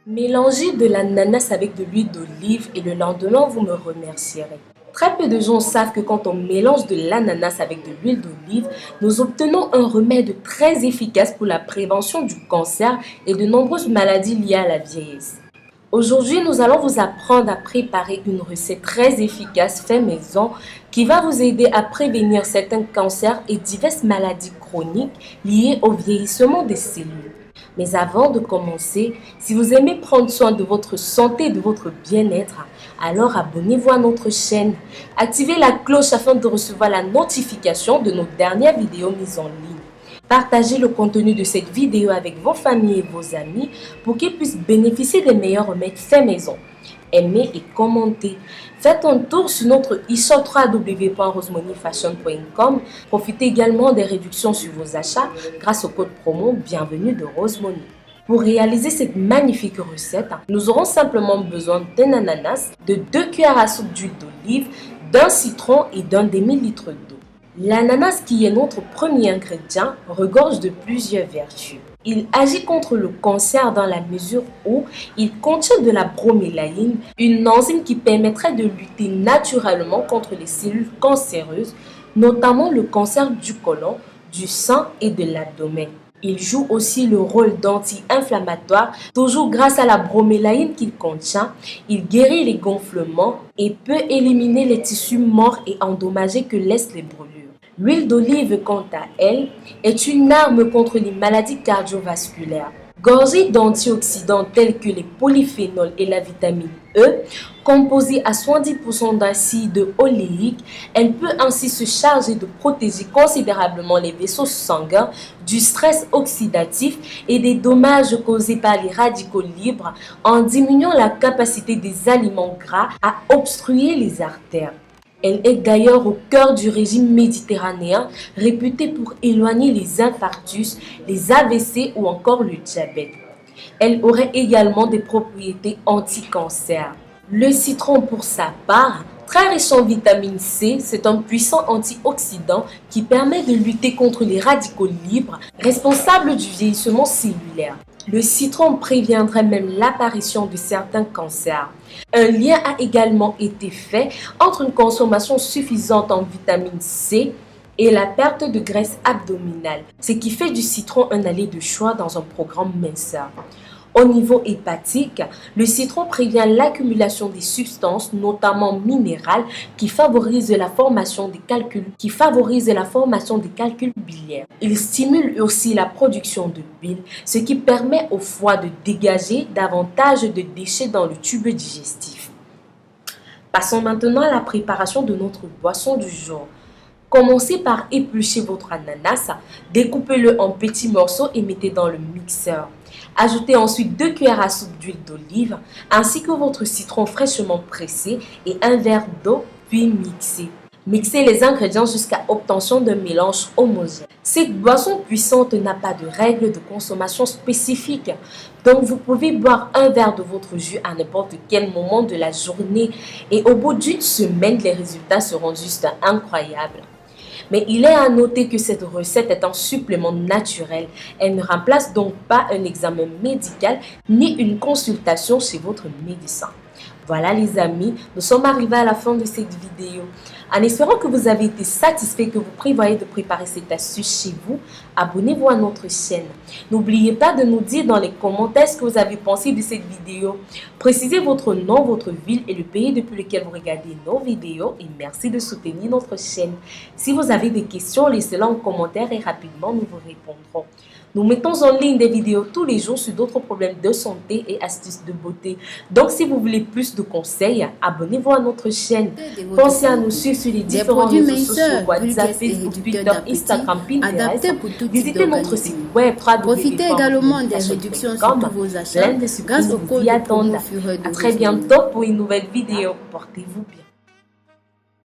Mélangez de l'ananas avec de l'huile d'olive et le lendemain, vous me remercierez. Très peu de gens savent que quand on mélange de l'ananas avec de l'huile d'olive, nous obtenons un remède très efficace pour la prévention du cancer et de nombreuses maladies liées à la vieillesse. Aujourd'hui, nous allons vous apprendre à préparer une recette très efficace fait maison qui va vous aider à prévenir certains cancers et diverses maladies chroniques liées au vieillissement des cellules. Mais avant de commencer, si vous aimez prendre soin de votre santé et de votre bien-être, alors abonnez-vous à notre chaîne. Activez la cloche afin de recevoir la notification de nos dernières vidéos mises en ligne. Partagez le contenu de cette vidéo avec vos familles et vos amis pour qu'ils puissent bénéficier des meilleurs remèdes faits maison. Aimez et commentez. Faites un tour sur notre e-shop www.rosemoneyfashion.com. Profitez également des réductions sur vos achats grâce au code promo Bienvenue de Rosemoney. Pour réaliser cette magnifique recette, nous aurons simplement besoin d'un ananas, de 2 cuillères à soupe d'huile d'olive, d'un citron et d'un demi-litre d'eau. L'ananas, qui est notre premier ingrédient, regorge de plusieurs vertus. Il agit contre le cancer dans la mesure où il contient de la bromélaïne, une enzyme qui permettrait de lutter naturellement contre les cellules cancéreuses, notamment le cancer du côlon, du sein et de l'abdomen. Il joue aussi le rôle d'anti-inflammatoire, toujours grâce à la bromélaïne qu'il contient. Il guérit les gonflements et peut éliminer les tissus morts et endommagés que laissent les brûlures. L'huile d'olive, quant à elle, est une arme contre les maladies cardiovasculaires. Gorgée d'antioxydants tels que les polyphénols et la vitamine E, composée à 70% d'acide oléique, elle peut ainsi se charger de protéger considérablement les vaisseaux sanguins du stress oxydatif et des dommages causés par les radicaux libres en diminuant la capacité des aliments gras à obstruer les artères. Elle est d'ailleurs au cœur du régime méditerranéen, réputé pour éloigner les infarctus, les AVC ou encore le diabète. Elle aurait également des propriétés anti-cancer. Le citron, pour sa part, très riche en vitamine C, c'est un puissant antioxydant qui permet de lutter contre les radicaux libres responsables du vieillissement cellulaire. Le citron préviendrait même l'apparition de certains cancers. Un lien a également été fait entre une consommation suffisante en vitamine C et la perte de graisse abdominale, ce qui fait du citron un allié de choix dans un programme minceur. Au niveau hépatique, le citron prévient l'accumulation des substances, notamment minérales, qui favorisent la formation des calculs biliaires. Il stimule aussi la production de bile, ce qui permet au foie de dégager davantage de déchets dans le tube digestif. Passons maintenant à la préparation de notre boisson du jour. Commencez par éplucher votre ananas, découpez-le en petits morceaux et mettez dans le mixeur. Ajoutez ensuite 2 cuillères à soupe d'huile d'olive ainsi que votre citron fraîchement pressé et un verre d'eau, puis mixez. Mixez les ingrédients jusqu'à obtention d'un mélange homogène. Cette boisson puissante n'a pas de règles de consommation spécifiques, donc vous pouvez boire un verre de votre jus à n'importe quel moment de la journée et au bout d'une semaine, les résultats seront juste incroyables. Mais il est à noter que cette recette est un supplément naturel. Elle ne remplace donc pas un examen médical ni une consultation chez votre médecin. Voilà les amis, nous sommes arrivés à la fin de cette vidéo. En espérant que vous avez été satisfait, que vous prévoyez de préparer cette astuce chez vous, abonnez-vous à notre chaîne. N'oubliez pas de nous dire dans les commentaires ce que vous avez pensé de cette vidéo. Précisez votre nom, votre ville et le pays depuis lequel vous regardez nos vidéos et merci de soutenir notre chaîne. Si vous avez des questions, laissez-les en commentaire et rapidement nous vous répondrons. Nous mettons en ligne des vidéos tous les jours sur d'autres problèmes de santé et astuces de beauté. Donc, si vous voulez plus de conseils, abonnez-vous à notre chaîne. Pensez à nous suivre sur les différents réseaux sociaux, WhatsApp, Facebook, Twitter, Instagram, Pinterest. Visitez notre site web Profitez également des réductions sur tous vos achats grâce au code de promo. À très bientôt pour une nouvelle vidéo. Portez-vous bien.